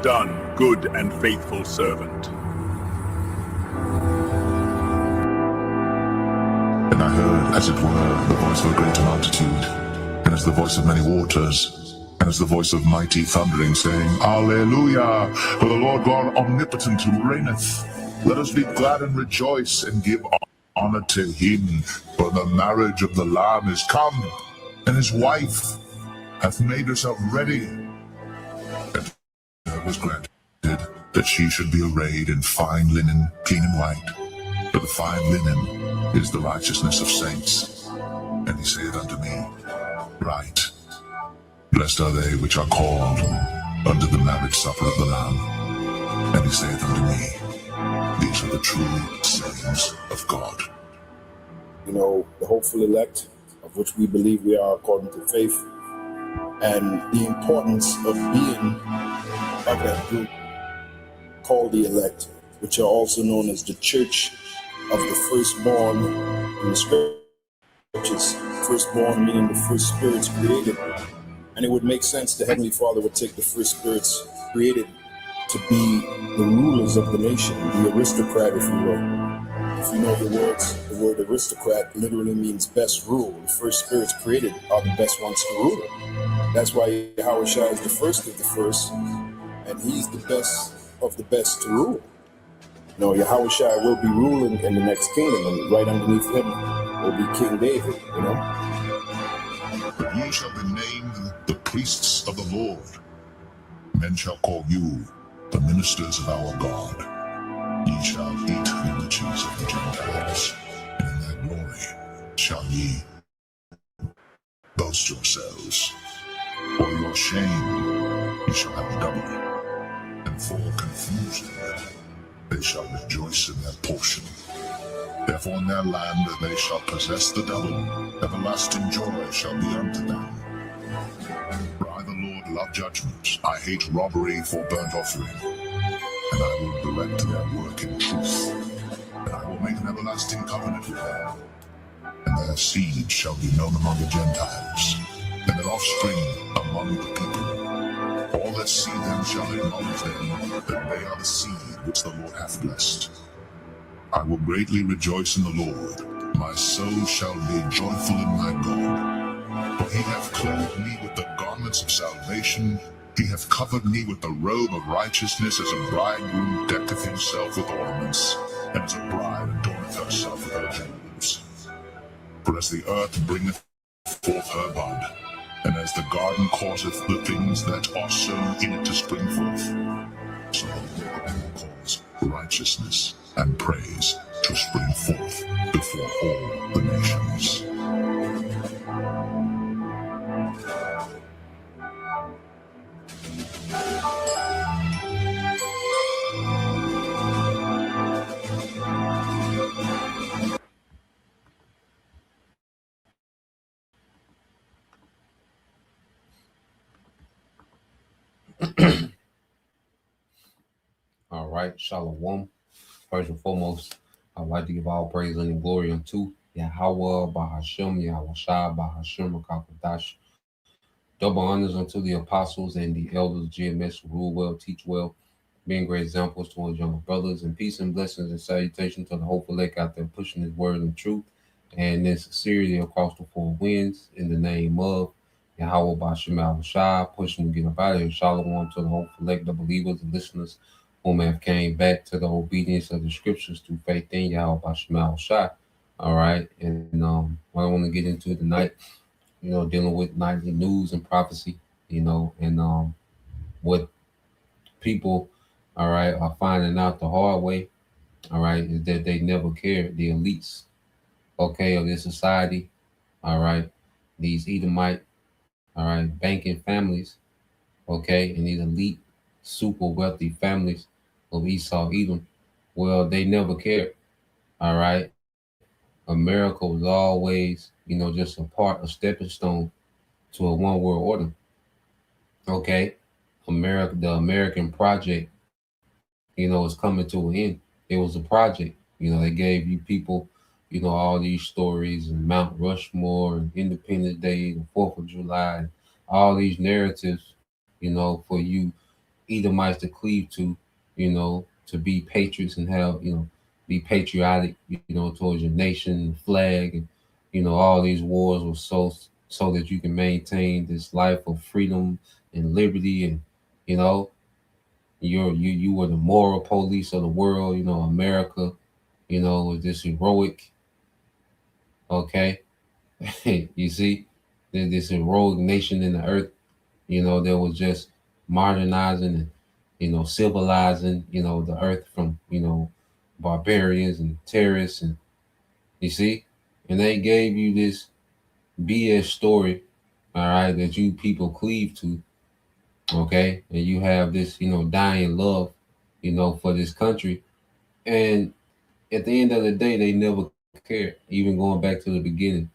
done, good and faithful servant. And I heard, as it were, the voice of a great multitude, and as the voice of many waters, and as the voice of mighty thundering, saying, Alleluia! For the Lord God omnipotent reigneth. Let us be glad and rejoice, and give honor to him. For the marriage of the Lamb is come, and his wife hath made herself ready. And it was granted that she should be arrayed in fine linen, clean and white. For the fine linen is the righteousness of saints. And he saith unto me, Write, blessed are they which are called unto the marriage supper of the Lamb. And he saith unto me, These are the true sayings of God. You know, the hopeful elect, of which we believe we are according to faith, and the importance of being of that group called the elect, which are also known as the church of the firstborn in the scriptures. Firstborn meaning the first spirits created. And it would make sense the Heavenly Father would take the first spirits created to be the rulers of the nation, the aristocrat, if you will. If you know the words, the word aristocrat literally means best rule. The first spirits created are the best ones to rule. That's why Yahushua is the first of the first, and he's the best of the best to rule. You know, Yahushua will be ruling in the next kingdom, and right underneath him will be King David, you know. But ye shall be named the priests of the Lord. Men shall call you the ministers of our God. Ye shall eat the riches of the Gentiles, and in that glory shall ye boast yourselves. For your shame ye shall have double, and for confusion they shall rejoice in their portion. Therefore in their land they shall possess the double, everlasting joy shall be unto them. For I the Lord love judgment, I hate robbery for burnt offering. And I will direct their work in truth, and I will make an everlasting covenant with them. And their seed shall be known among the Gentiles, and their offspring among the people. All that see them shall acknowledge them, that they are the seed which the Lord hath blessed. I will greatly rejoice in the Lord. My soul shall be joyful in my God. For he hath clothed me with the garments of salvation. He hath covered me with the robe of righteousness, as a bridegroom decketh himself with ornaments, and as a bride adorneth herself with her jewels. For as the earth bringeth forth her bud, and as the garden causeth the things that are sown in it to spring forth, so the Lord will cause righteousness and praise to spring forth before all the nations. All right, Shalom. First and foremost, I'd like to give all praise and glory unto Yahweh, Bahashem, Yahweh Shai, Bahashem, Rakakadash. Double honors unto the apostles and the elders of GMS who rule well, teach well, being great examples to our younger brothers, and peace and blessings and salutation to the hopeful elect out there pushing his word and truth and in sincerity across the four winds in the name of Yahweh Bashem Al Shai, pushing to get up out of here. Shalom to the hopeful elect, the believers, the listeners who may have came back to the obedience of the scriptures through faith in Yahweh Bashem Al Shai. All right, and what I want to get into tonight, dealing with nightly news and prophecy, and what people, all right, are finding out the hard way, all right, is that they never cared. The elites, okay, of this society, all right, these Edomite, all right, banking families, okay, and these elite, super wealthy families of Esau, Edom, well, they never cared, all right. America was always, just a part, a stepping stone to a one world order. Okay, America, the American project, is coming to an end. It was a project. They gave you people, all these stories and Mount Rushmore and Independence Day and 4th of July, and all these narratives, for you Edomites to cleave to, to be patriots and have, be patriotic, towards your nation, the flag, and all these wars were so that you can maintain this life of freedom and liberty, and you know you were the moral police of the world. America, was this heroic, okay. You see, this heroic nation in the earth, that was just modernizing and civilizing, the earth from barbarians and terrorists, and you see, and they gave you this BS story, all right, that you people cleave to, okay, and you have this dying love, for this country, and at the end of the day, they never cared. Even going back to the beginning,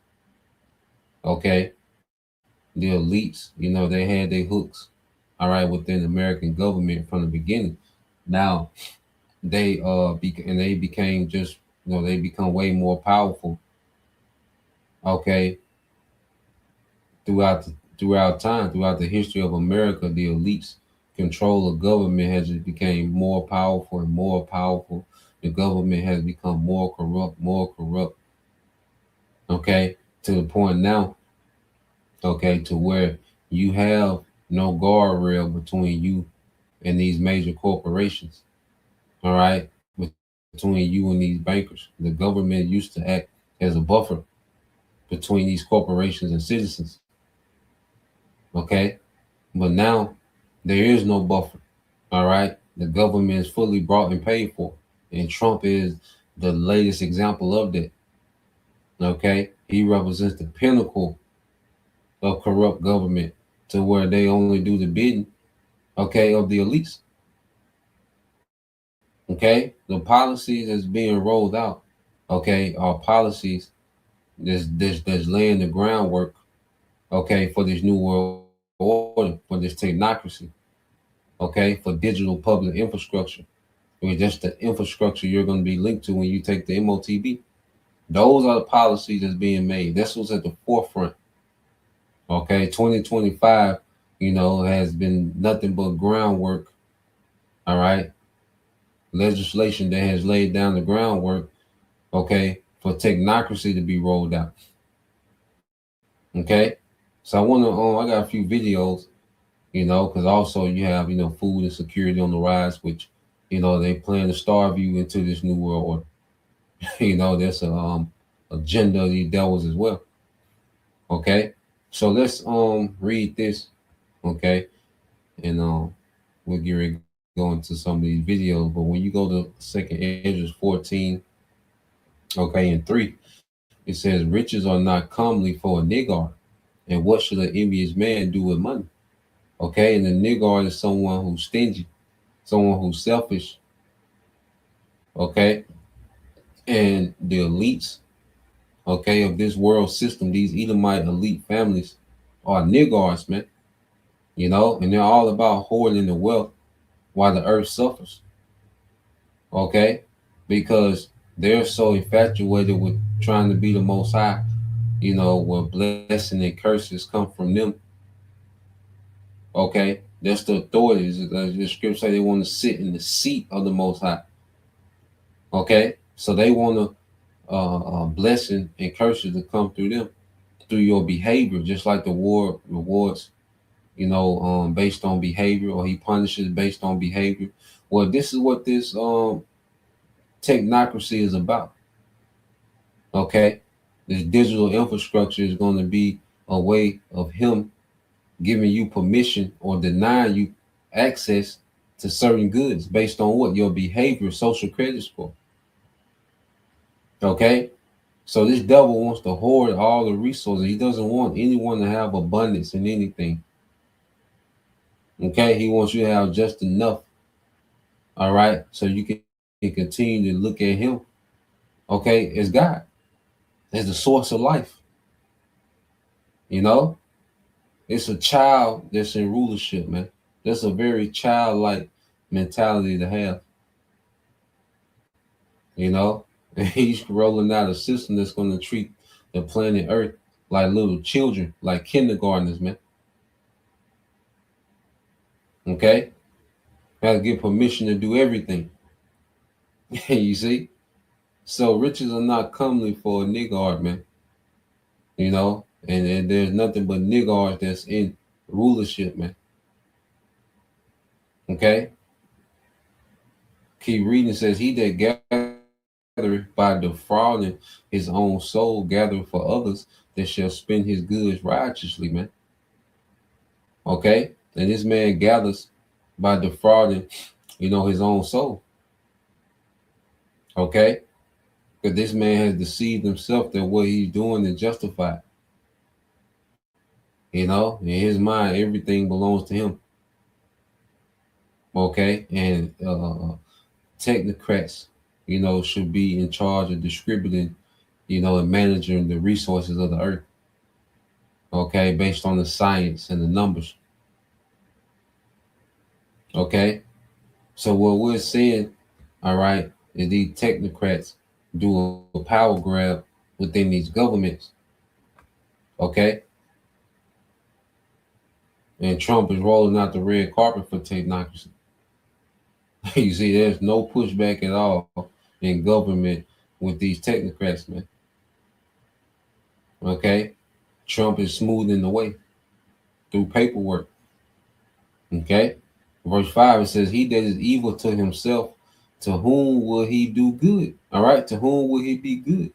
okay, the elites, they had their hooks, all right, within the American government from the beginning. Now and they became just they become way more powerful, okay, throughout time, throughout the history of America. The elites control of government has just became more powerful and more powerful. The government has become more corrupt, okay, to the point now, okay, to where you have no guardrail between you and these major corporations, all right, between you and these bankers. The government used to act as a buffer between these corporations and citizens, okay, but now there is no buffer, all right. The government is fully bought and paid for, and Trump is the latest example of that, okay. He represents the pinnacle of corrupt government, to where they only do the bidding, okay, of the elites. Okay, the policies that's being rolled out, okay, are policies that's laying the groundwork, okay, for this new world order, for this technocracy, okay, for digital public infrastructure. I mean, just the infrastructure you're going to be linked to when you take the MOTB. Those are the policies that's being made. That's what's at the forefront. Okay, 2025, has been nothing but groundwork. All right, legislation that has laid down the groundwork, okay, for technocracy to be rolled out. Okay, so I got a few videos, because also you have food insecurity on the rise, which they plan to starve you into this new world order. There's a agenda of these devils as well. Okay, so let's read this, okay, and we'll get ready to go into some of these videos. But when you go to Second Ezra 14, okay, and 3, it says, "Riches are not comely for a niggard, and what should an envious man do with money?" Okay, and the niggard is someone who's stingy, someone who's selfish. Okay, and the elites, okay, of this world system, these Edomite elite families are niggards, man. And they're all about hoarding the wealth while the earth suffers. Okay, because they're so infatuated with trying to be the most high, where blessing and curses come from them. Okay, that's the authorities. The scripture say they want to sit in the seat of the Most High. Okay, so they want to blessing and curses to come through them, through your behavior, just like the Lord rewards, based on behavior, or He punishes based on behavior. Well, this is what this technocracy is about. Okay, this digital infrastructure is going to be a way of Him giving you permission or denying you access to certain goods based on what your behavior, social credit score. Okay, so this devil wants to hoard all the resources. He doesn't want anyone to have abundance in anything. Okay, he wants you to have just enough. All right, so you can continue to look at him, okay, as God, as the source of life. It's a child that's in rulership, man. That's a very childlike mentality to have. And he's rolling out a system that's going to treat the planet Earth like little children, like kindergartners, man. Okay, Has to get permission to do everything. You see? So riches are not comely for a niggard, man. You know, and there's nothing but niggards that's in rulership, man. Okay? Keep reading. It says, he that gathereth by defrauding his own soul, gathereth for others that shall spend his goods righteously, man. Okay? And this man gathers by defrauding, his own soul. Okay? Because this man has deceived himself that what he's doing is justified. In his mind, everything belongs to him. Okay? And technocrats, should be in charge of distributing, and managing the resources of the earth. Okay? Based on the science and the numbers. Okay? So what we're seeing, all right, is these technocrats do a power grab within these governments. Okay? And Trump is rolling out the red carpet for technocracy. You see, there's no pushback at all in government with these technocrats, man. Okay? Trump is smoothing the way through paperwork. Okay? Verse 5, it says, he that is evil to himself, to whom will he do good? All right? To whom will he be good?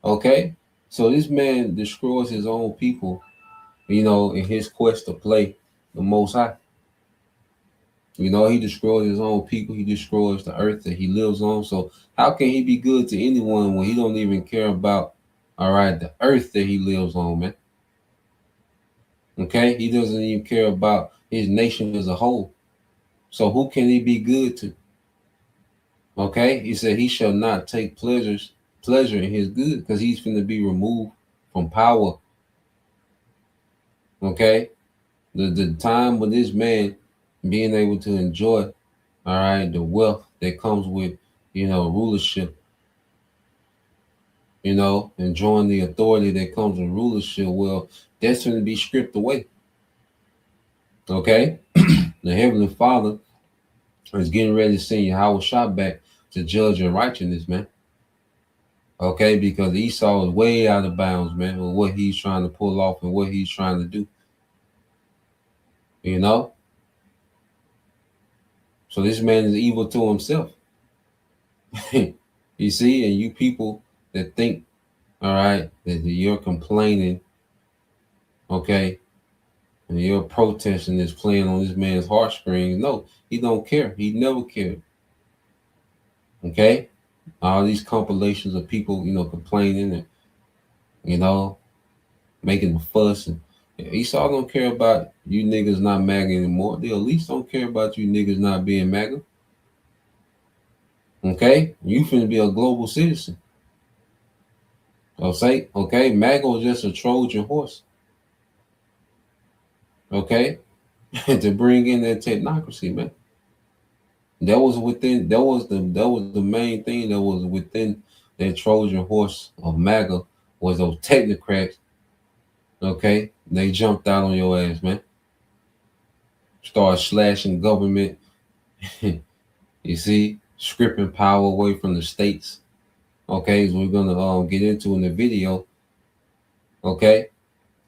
Okay? So this man destroys his own people, in his quest to play the Most High. He destroys his own people. He destroys the earth that he lives on. So how can he be good to anyone when he don't even care about, all right, the earth that he lives on, man? Okay? He doesn't even care about his nation as a whole. So who can he be good to? Okay? He said he shall not take pleasure in his good, because he's going to be removed from power. Okay? The time with this man being able to enjoy, all right, the wealth that comes with, rulership, enjoying the authority that comes with rulership, well, that's going to be stripped away. Okay? The Heavenly Father is getting ready to send Yahweh Shah back to judge in righteousness, man. Okay? Because Esau is way out of bounds, man, with what he's trying to pull off and what he's trying to do. So this man is evil to himself. You see, and you people that think, all right, that you're complaining, okay, and you're protesting this, playing on this man's heartstrings. No, he don't care. He never cared. Okay? All these compilations of people, complaining and, making a fuss. And Esau don't care about you niggas not MAGA anymore. They at least don't care about you niggas not being MAGA. Okay? You finna be a global citizen. Okay? MAGA was just a Trojan horse. Okay? To bring in that technocracy, man. That was the main thing that was within that Trojan horse of MAGA, was those technocrats. Okay? They jumped out on your ass, man. Start slashing government. You see, stripping power away from the states. Okay, so we're gonna get into in the video. Okay,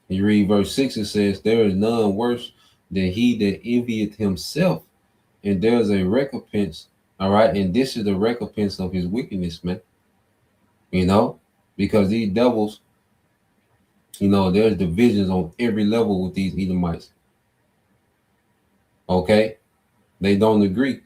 you read verse 6. It says, there is none worse than he that envieth himself, and there is a recompense. All right, and this is the recompense of his wickedness, man. Because these devils, there's divisions on every level with these Edomites. Okay, they don't agree.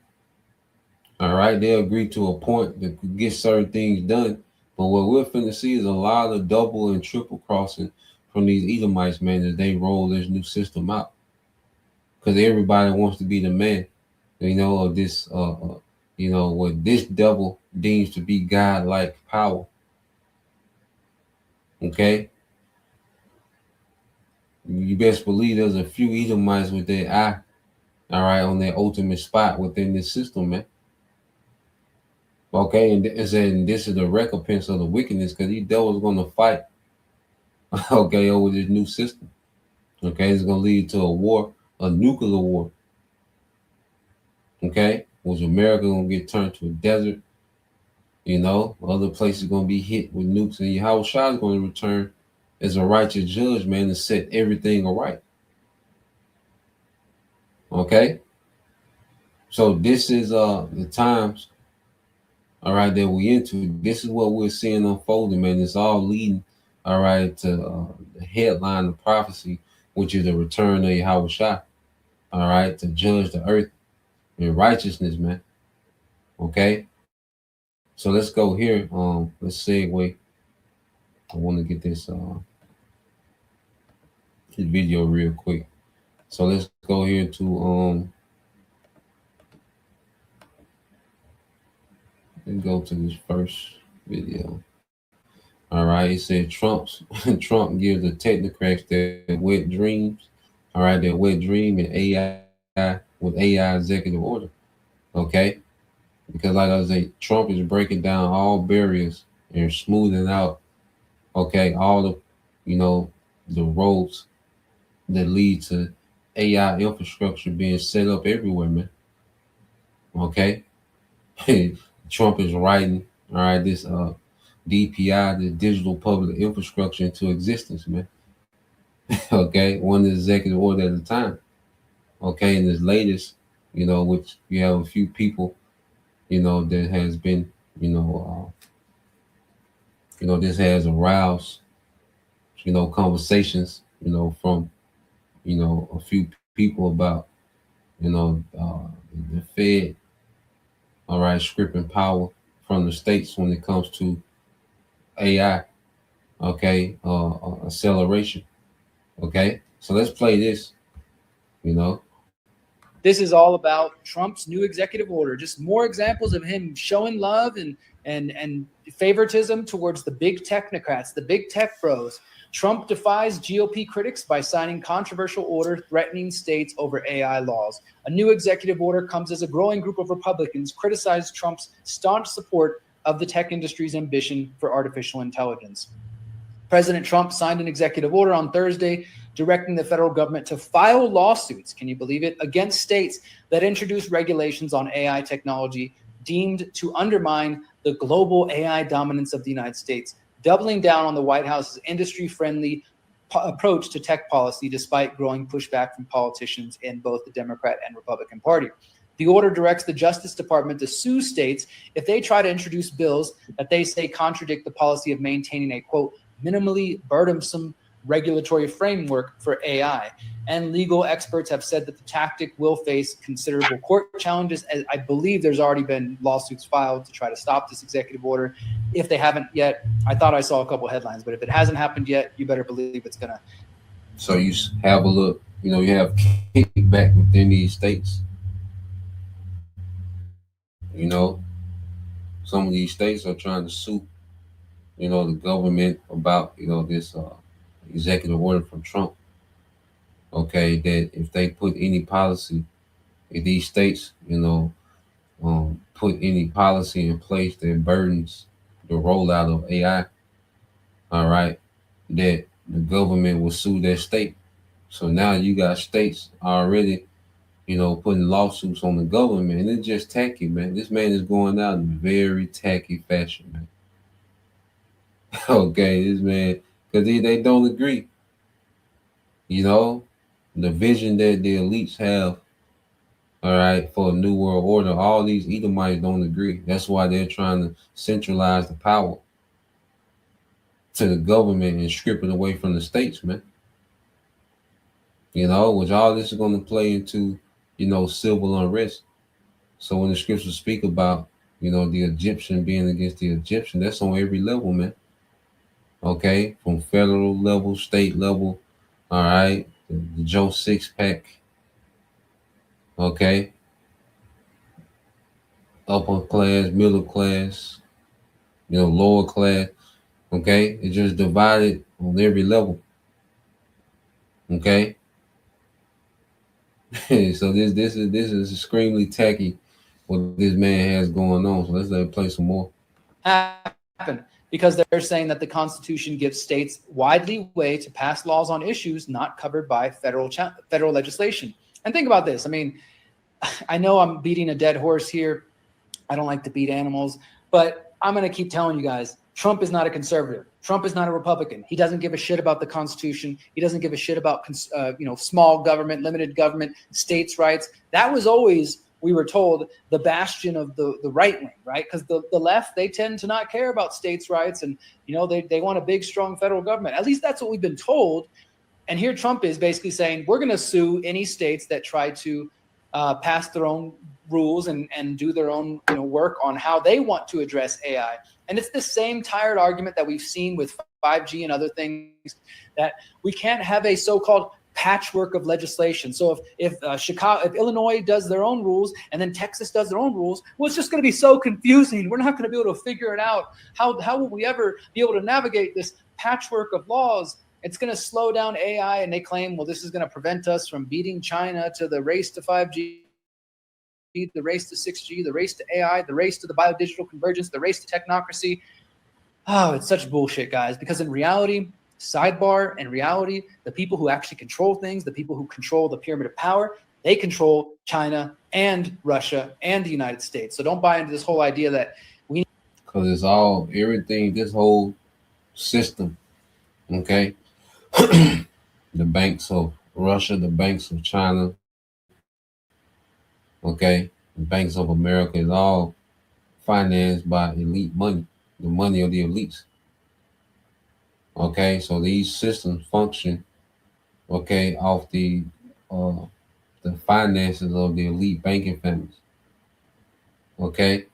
All right, they agree to a point to get certain things done. But what we're finna see is a lot of double and triple crossing from these Edomites, man, as they roll this new system out. Because everybody wants to be the man, of this, what this devil deems to be God-like power. Okay? You best believe there's a few Edomites with their eye, all right, on their ultimate spot within this system, man. Okay, and this is the recompense of the wickedness, because these devils are going to fight, okay, over this new system. Okay, it's going to lead to a war, a nuclear war. Okay, was America gonna get turned to a desert? You know, other places gonna be hit with nukes, and Yahweh Shah is going to return as a righteous judge, man, to set everything aright. Okay, so this is the times, all right, that we into. This is what we're seeing unfolding, man. It's all leading, all right, to the headline of prophecy, which is the return of Yahweh Shah, all right, to judge the earth in righteousness, man. Okay, so let's go here. Let's segue. I want to get this video real quick. So let's go here to and go to this first video. All right, it said Trump gives the technocrats their wet dreams. All right, their wet dream and AI with AI executive order. Okay, because like I say, Trump is breaking down all barriers and smoothing out. Okay, all the the roads that lead to AI infrastructure being set up everywhere, man. Okay, Trump is writing, all right, this DPI, the digital public infrastructure, into existence, man. Okay, one executive order at a time. Okay, and this latest, which you have a few people, that has been, this has aroused, conversations, from, a few people about, the Fed, all right, stripping power from the states when it comes to AI, okay, acceleration. Okay, so let's play this. This is all about Trump's new executive order. Just more examples of him showing love and favoritism towards the big technocrats, the big tech bros. Trump defies GOP critics by signing controversial order threatening states over AI laws. A new executive order comes as a growing group of Republicans criticize Trump's staunch support of the tech industry's ambition for artificial intelligence. President Trump signed an executive order on Thursday directing the federal government to file lawsuits, can you believe it, against states that introduce regulations on AI technology deemed to undermine the global AI dominance of the United States, doubling down on the White House's industry-friendly approach to tech policy despite growing pushback from politicians in both the Democrat and Republican Party. The order directs the Justice Department to sue states if they try to introduce bills that they say contradict the policy of maintaining a, quote, minimally burdensome regulatory framework for AI. And legal experts have said that the tactic will face considerable court challenges. As I believe there's already been lawsuits filed to try to stop this executive order. If they haven't yet, I thought I saw a couple headlines, but if it hasn't happened yet, you better believe it's gonna. So you have a look, you have kickback within these states. Some of these states are trying to sue, the government about, this executive order from Trump. Okay, that if they put any policy in these states, put any policy in place that burdens the rollout of AI, all right, that the government will sue their state. So now you got states already, putting lawsuits on the government, and it's just tacky, man. This man is going out in very tacky fashion, man. Okay, this man, because they don't agree. The vision that the elites have, all right, for a new world order, all these Edomites don't agree. That's why they're trying to centralize the power to the government and strip it away from the states, man. Which all this is going to play into, civil unrest. So when the scriptures speak about, the Egyptian being against the Egyptian, that's on every level, man. Okay, from federal level, state level, all right, the Joe Six-Pack, okay, upper class, middle class, lower class, okay, it's just divided on every level, okay. So this is extremely tacky what this man has going on. So let's let it play some more. Happen because they're saying that the Constitution gives states wide leeway to pass laws on issues not covered by federal legislation. And think about this. I mean, I know I'm beating a dead horse here. I don't like to beat animals, but I'm going to keep telling you guys, Trump is not a conservative. Trump is not a Republican. He doesn't give a shit about the Constitution. He doesn't give a shit about, small government, limited government, states' rights. That was always, we were told, the bastion of the right wing, right? Because the left, they tend to not care about states' rights, and they want a big, strong federal government. At least that's what we've been told. And here Trump is basically saying, we're going to sue any states that try to pass their own rules and do their own work on how they want to address AI. And it's the same tired argument that we've seen with 5G and other things, that we can't have a so-called patchwork of legislation. So if Illinois does their own rules and then Texas does their own rules, well, it's just going to be so confusing. We're not going to be able to figure it out. How will we ever be able to navigate this patchwork of laws? It's going to slow down AI, and they claim, well, this is going to prevent us from beating China to the race to 5G, the race to 6G, the race to AI, the race to the biodigital convergence, the race to technocracy. Oh, it's such bullshit, guys, because in reality, sidebar, in reality, the people who actually control things, the people who control the pyramid of power, they control China and Russia and the United States. So don't buy into this whole idea that we... Because it's all, everything, this whole system, okay? The banks of Russia, the banks of China, okay, the banks of America is all financed by elite money, the money of the elites. Okay, so these systems function, okay, off the finances of the elite banking families. Okay,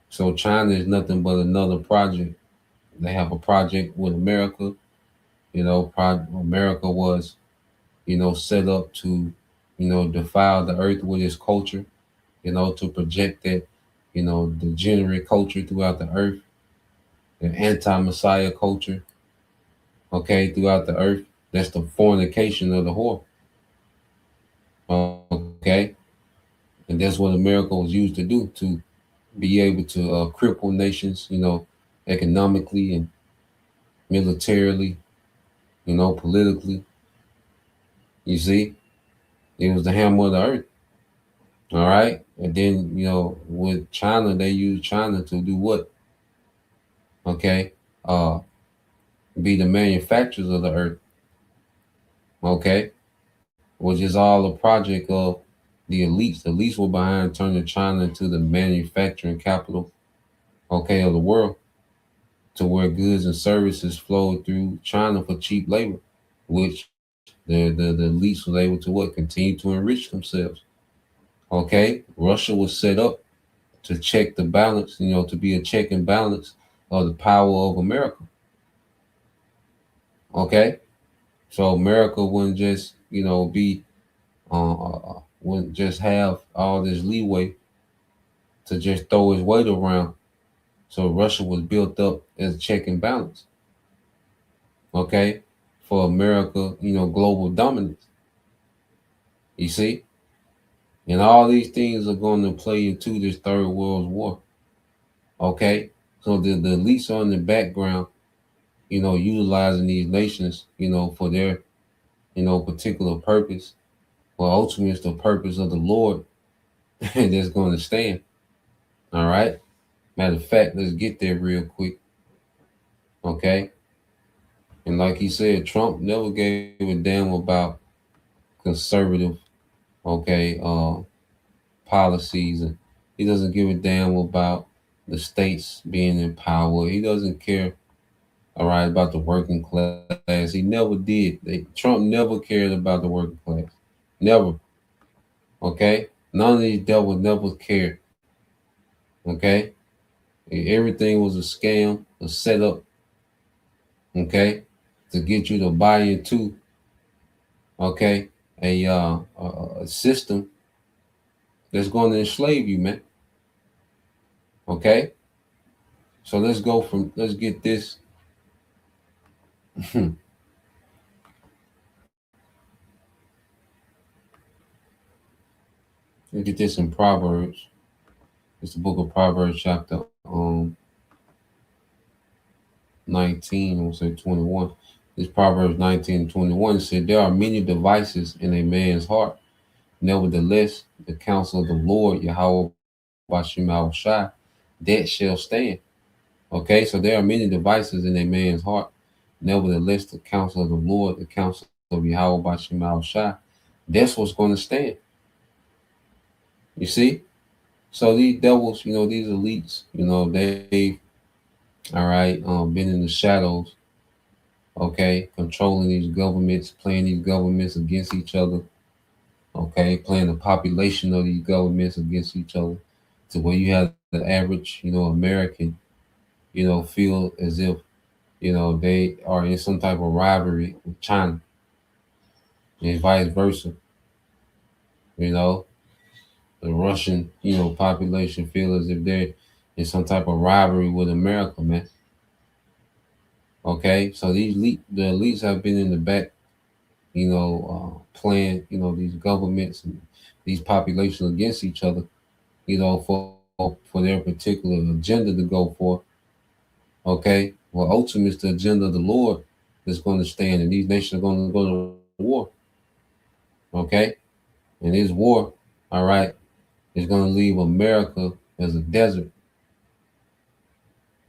so China is nothing but another project. They have a project with America. America was, set up to, defile the earth with its culture, to project that, degenerate culture throughout the earth, the anti-Messiah culture, okay, throughout the earth. That's the fornication of the whore. Okay, and that's what America was used to do, to be able to cripple nations, economically and militarily, politically. You see, it was the hammer of the earth. All right, and then with China, they used China to do what? Okay, be the manufacturers of the earth. Okay, which is all a project of the elites. The elites were behind turning China into the manufacturing capital, okay, of the world, to where goods and services flowed through China for cheap labor, which the elites was able to what? Continue to enrich themselves. Okay, Russia was set up to check the balance, to be a check and balance of the power of America. Okay, so America wouldn't just, wouldn't just have all this leeway to just throw his weight around. So Russia was built up as a check and balance. Okay, for America, global dominance. You see, and all these things are going to play into this third world war. Okay, so the elites are in the background, utilizing these nations, for their, particular purpose. Well, ultimately, it's the purpose of the Lord that's going to stand. All right. Matter of fact, let's get there real quick. Okay. And like he said, Trump never gave a damn about conservative, okay, policies, and he doesn't give a damn about the states being in power. He doesn't care, all right, about the working class. He never did. Trump never cared about the working class. Never. Okay? None of these devils never cared. Okay? Everything was a scam, a setup, okay, to get you to buy into, okay, a system that's going to enslave you, man. Okay? So let's get this. Let's get this in Proverbs. It's the book of Proverbs, chapter 19, I'm say 21. This Proverbs 19 and 21 said, there are many devices in a man's heart, Nevertheless, the counsel of the Lord, Yahweh Bashim Shai, that shall stand. Okay, so there are many devices in a man's heart. Nevertheless, the counsel of the Lord, the counsel of Yahweh Bashim Shai, that's what's going to stand. You see? So these devils, these elites, they, all right, been in the shadows, okay, controlling these governments, playing these governments against each other, okay, playing the population of these governments against each other, to where you have the average, American, feel as if, they are in some type of rivalry with China and vice versa. You know, the Russian, population feel as if they're in some type of rivalry with America, man. Okay, so the elites have been in the back, playing, these governments and these populations against each other, for their particular agenda to go for. Okay, well, ultimately, it's the agenda of the Lord that's going to stand, and these nations are going to go to war. Okay, and this war, all right, is going to leave America as a desert.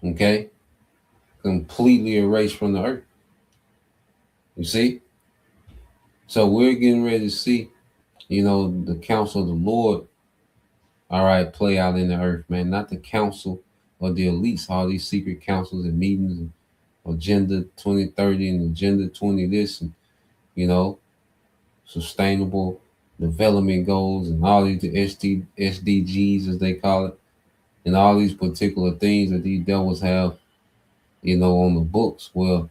Okay, completely erased from the earth. You see, so we're getting ready to see, the counsel of the Lord, all right, play out in the earth, man. Not the counsel of the elites, all these secret councils and meetings and Agenda 2030 and Agenda 20 this and, you know, sustainable development goals and all these SDGs as they call it, and all these particular things that these devils have, on the books. Well,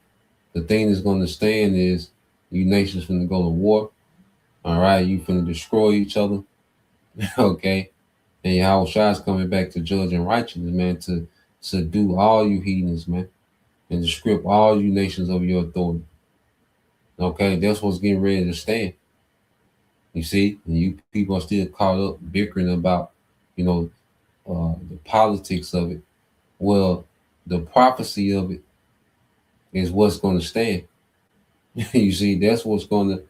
the thing that's going to stand is you nations finna go to war. All right, you finna destroy each other. Okay, and Yahweh Shai is coming back to judge and righteousness, man, to subdue all you heathens, man, and to strip all you nations of your authority. Okay, that's what's getting ready to stand. You see, and you people are still caught up bickering about, the politics of it. Well, the prophecy of it is what's going to stand. You see, that's what's going to,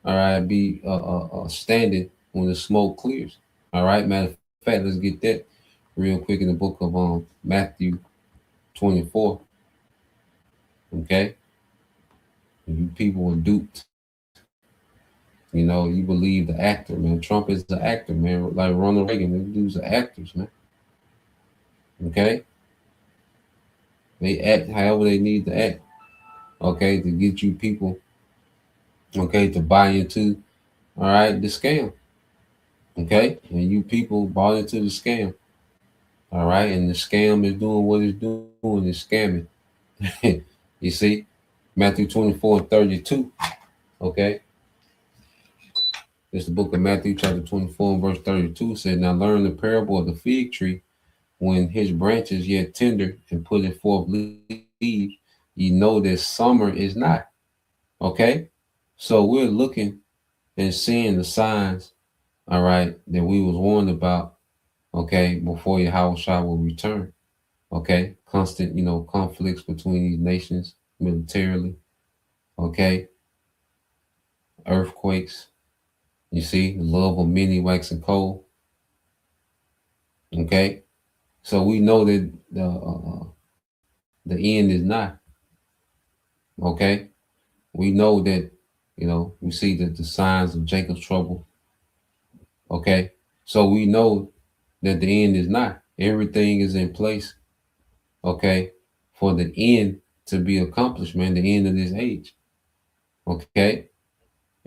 all right, be standing when the smoke clears. All right, matter of fact, let's get that real quick in the book of Matthew 24. Okay, you people were duped. You believe the actor, man. Trump is the actor, man. Like Ronald Reagan, these dudes are actors, man. Okay, they act however they need to act. Okay, to get you people, okay, to buy into, all right, the scam. Okay, and you people bought into the scam. All right, and the scam is doing what it's doing, is scamming. You see, Matthew 24 and 32. Okay, it's the book of Matthew, chapter 24 and verse 32 said, "Now learn the parable of the fig tree. When his branches yet tender and putting forth leaves, ye know that summer is not." Okay, so we're looking and seeing the signs, all right, that we was warned about, okay, before Yahweh Shai will return. Okay, constant, conflicts between these nations militarily. Okay, earthquakes. You see, the love of many waxing cold. Okay, so we know that the end is not. Okay, we know that, we see that the signs of Jacob's trouble. Okay, so we know that the end is not. Everything is in place. Okay, for the end to be accomplished, man. The end of this age. Okay,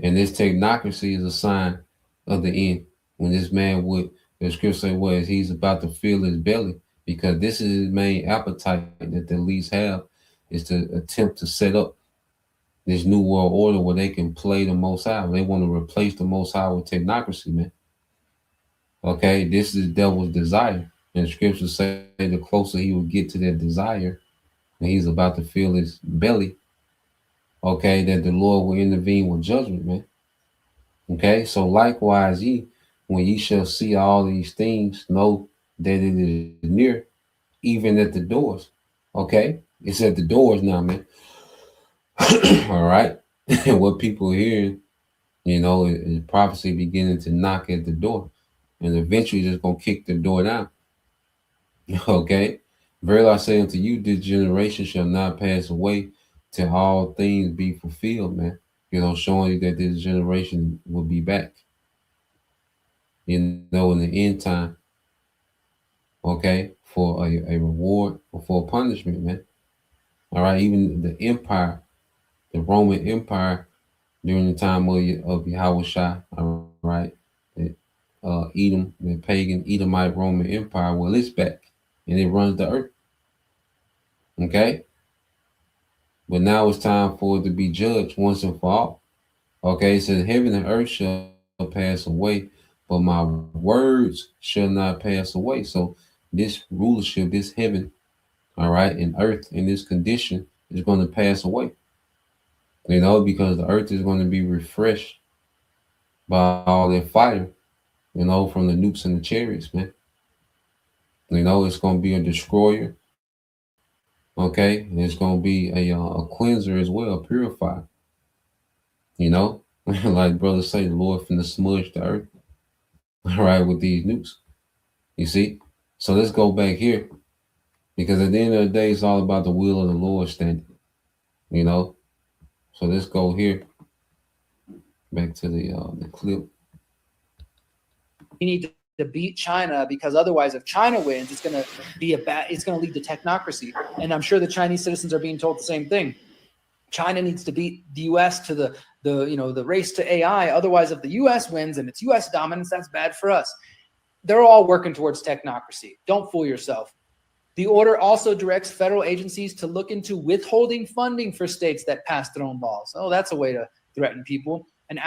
and this technocracy is a sign of the end. When this man would, the scripture say, was he's about to fill his belly, because this is his main appetite that the elites have, is to attempt to set up this new world order where they can play the Most High. They want to replace the Most High with technocracy, man. Okay, this is the devil's desire. And the scriptures say the closer he will get to that desire, and he's about to fill his belly, okay, that the Lord will intervene with judgment, man. Okay, so likewise, when ye shall see all these things, know that it is near, even at the doors. Okay, it's at the doors now, man. All right, and what people are hearing, Prophecy beginning to knock at the door, and eventually just gonna kick the door down. Okay. Verily I say unto you, this generation shall not pass away till all things be fulfilled, man. Showing you that this generation will be back, in the end time, okay, for a reward or for a punishment, man. All right. Even the empire, the Roman Empire during the time of Yahushua, all right, Edom, the pagan Edomite Roman Empire, well, it's back and it runs the earth, okay? But now it's time for it to be judged once and for all. Okay, it says, heaven and earth shall pass away, but my words shall not pass away. So this rulership, this heaven, all right, and earth in this condition is going to pass away. Because the earth is going to be refreshed by all that fire, from the nukes and the chariots, man. It's going to be a destroyer, okay? And it's going to be a cleanser as well, a purifier, like brothers say, the Lord finna smudge the earth, all right, with these nukes. You see? So let's go back here, because at the end of the day, it's all about the will of the Lord standing, So let's go here, back to the clip. We need to beat China, because otherwise, if China wins, it's going to be it's going to lead to technocracy. And I'm sure the Chinese citizens are being told the same thing. China needs to beat the U.S. to the race to AI. Otherwise, if the U.S. wins and it's U.S. dominance, that's bad for us. They're all working towards technocracy. Don't fool yourself. The order also directs federal agencies to look into withholding funding for states that pass their own laws. Oh, that's a way to threaten people. And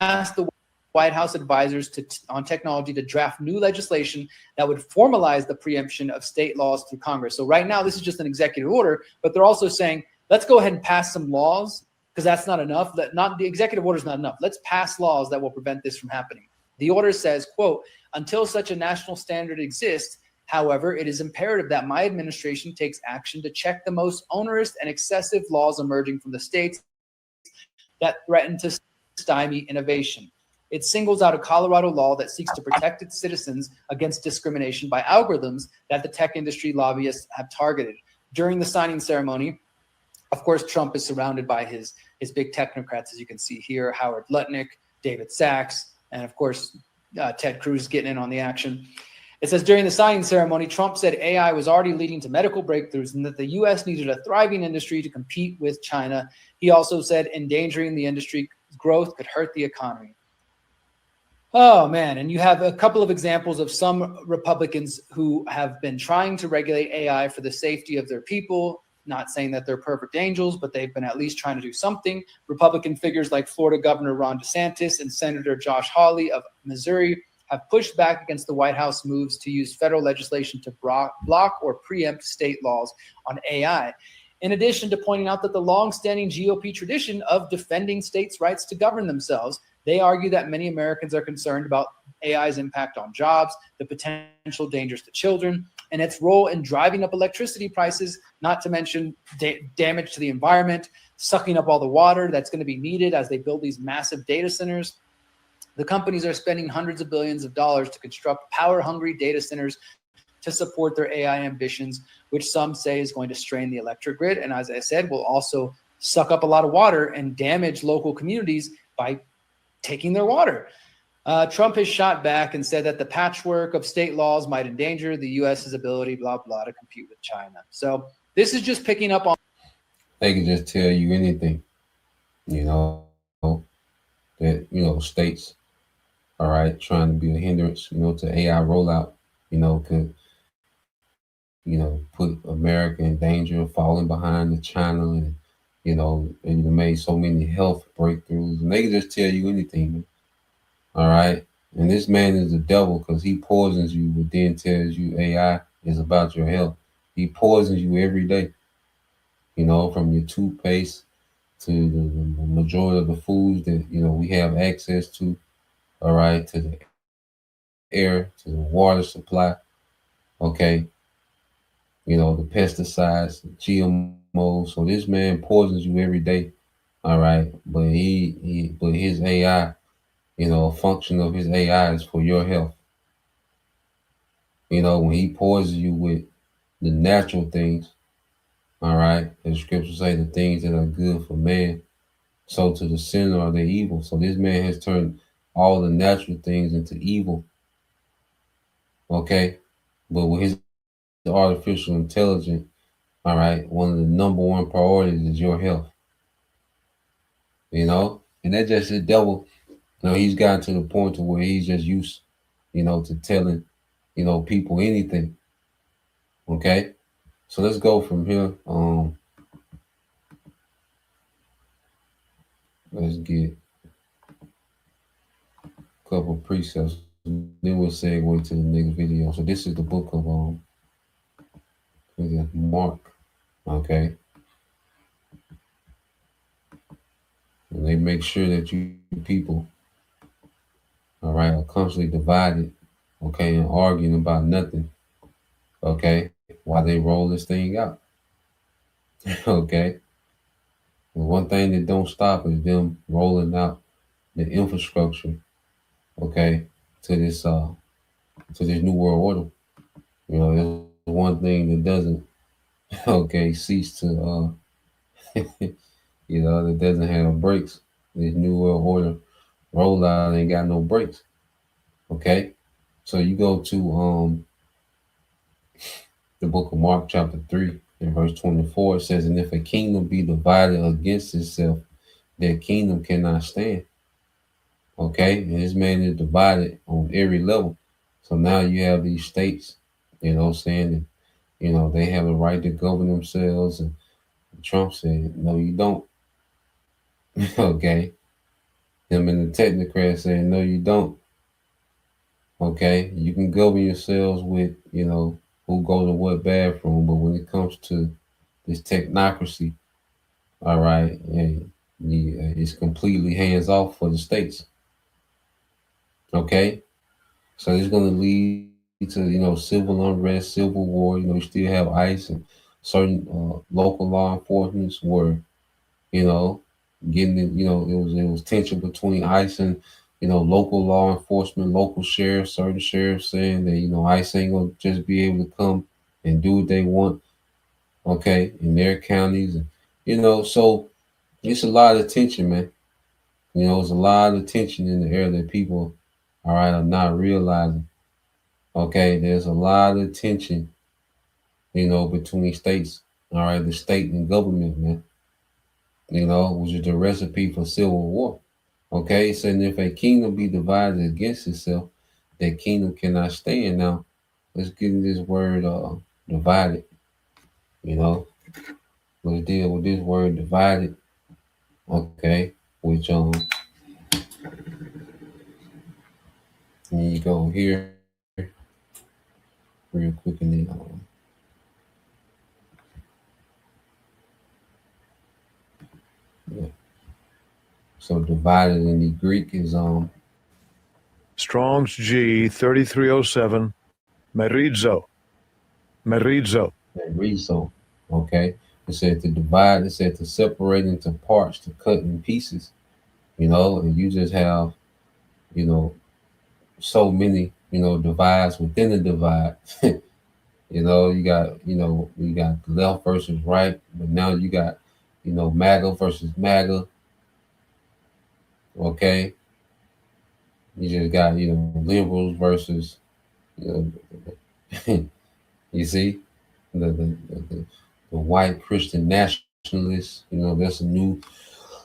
ask the White House advisors on technology to draft new legislation that would formalize the preemption of state laws through Congress. So right now, this is just an executive order, but they're also saying, let's go ahead and pass some laws, because that's not enough. The executive order is not enough. Let's pass laws that will prevent this from happening. The order says, quote, until such a national standard exists, however, it is imperative that my administration takes action to check the most onerous and excessive laws emerging from the states that threaten to stymie innovation. It singles out a Colorado law that seeks to protect its citizens against discrimination by algorithms that the tech industry lobbyists have targeted. During the signing ceremony, of course, Trump is surrounded by his big technocrats, as you can see here, Howard Lutnick, David Sachs, and of course, Ted Cruz getting in on the action. It says, during the signing ceremony, Trump said AI was already leading to medical breakthroughs and that the U.S. needed a thriving industry to compete with China. He also said endangering the industry's growth could hurt the economy. Oh, man. And you have a couple of examples of some Republicans who have been trying to regulate AI for the safety of their people. Not saying that they're perfect angels, but they've been at least trying to do something. Republican figures like Florida Governor Ron DeSantis and Senator Josh Hawley of Missouri have pushed back against the White House moves to use federal legislation to block or preempt state laws on AI. In addition to pointing out that the longstanding GOP tradition of defending states' rights to govern themselves, they argue that many Americans are concerned about AI's impact on jobs, the potential dangers to children, and its role in driving up electricity prices, not to mention damage to the environment, sucking up all the water that's going to be needed as they build these massive data centers. The companies are spending hundreds of billions of dollars to construct power-hungry data centers to support their AI ambitions, which some say is going to strain the electric grid. And as I said, will also suck up a lot of water and damage local communities by taking their water. Trump has shot back and said that the patchwork of state laws might endanger the U.S.'s ability, blah, blah, to compete with China. So this is just picking up on. They can just tell you anything, that, states, all right, trying to be a hindrance, to AI rollout, could, put America in danger of falling behind the China and, and made so many health breakthroughs. And they can just tell you anything, all right? And this man is the devil because he poisons you, but then tells you AI is about your health. He poisons you every day, from your toothpaste to the majority of the foods that, we have access to, all right, to the air, to the water supply, okay, the pesticides, the GMOs. So this man poisons you every day, All right, but but his AI, a function of his AI is for your health. When he poisons you with the natural things, all right, the scriptures say the things that are good for man, so to the sinner are they evil. So this man has turned all the natural things into evil, okay? But with his artificial intelligence, all right, one of the number one priorities is your health, and that's just the devil. He's gotten to the point to where he's just used, to telling, people anything, okay? So let's go from here. Let's get a couple precepts, then we'll segue to the next video. So this is the book of Mark, okay? And they make sure that you people, all right, are constantly divided, okay, and arguing about nothing, okay, while they roll this thing out, okay? And one thing that don't stop is them rolling out the infrastructure, okay, to this new world order. There's one thing that doesn't, okay, cease to, that doesn't have brakes. This new world order rollout ain't got no brakes, okay? So you go to the book of Mark, chapter 3, and verse 24, it says, "And if a kingdom be divided against itself, that kingdom cannot stand." Okay? And this man is divided on every level. So now you have these states, saying that, they have a right to govern themselves. And Trump said, no, you don't. Okay? Him and the technocrats saying, no, you don't. Okay? You can govern yourselves with, who goes to what bathroom, but when it comes to this technocracy, all right, and it's completely hands off for the states. Okay, so it's going to lead to civil unrest, civil war. You still have ICE and certain local law enforcement where getting it. It was tension between ICE and local law enforcement, local sheriffs, certain sheriffs saying that ICE ain't gonna just be able to come and do what they want. Okay, in their counties, and so it's a lot of tension, man. There's a lot of tension in the air that people, all right, are not realizing. Okay, there's a lot of tension, between states, all right, the state and government, man, which is the recipe for civil war. Okay, so if a kingdom be divided against itself, that kingdom cannot stand. Now, let's get in this word divided, you know, let's deal with this word divided, okay, which you go here real quick and then yeah. So divided in the Greek is Strong's G 3307 merizo. Merizo. Okay. It said to divide, it said to separate into parts, to cut in pieces, and you just have, so many, divides within the divide. You got left versus right, but now you got, MAGA versus MAGA. Okay. You just got, liberals versus, you know, you see, the white Christian nationalists. That's a new,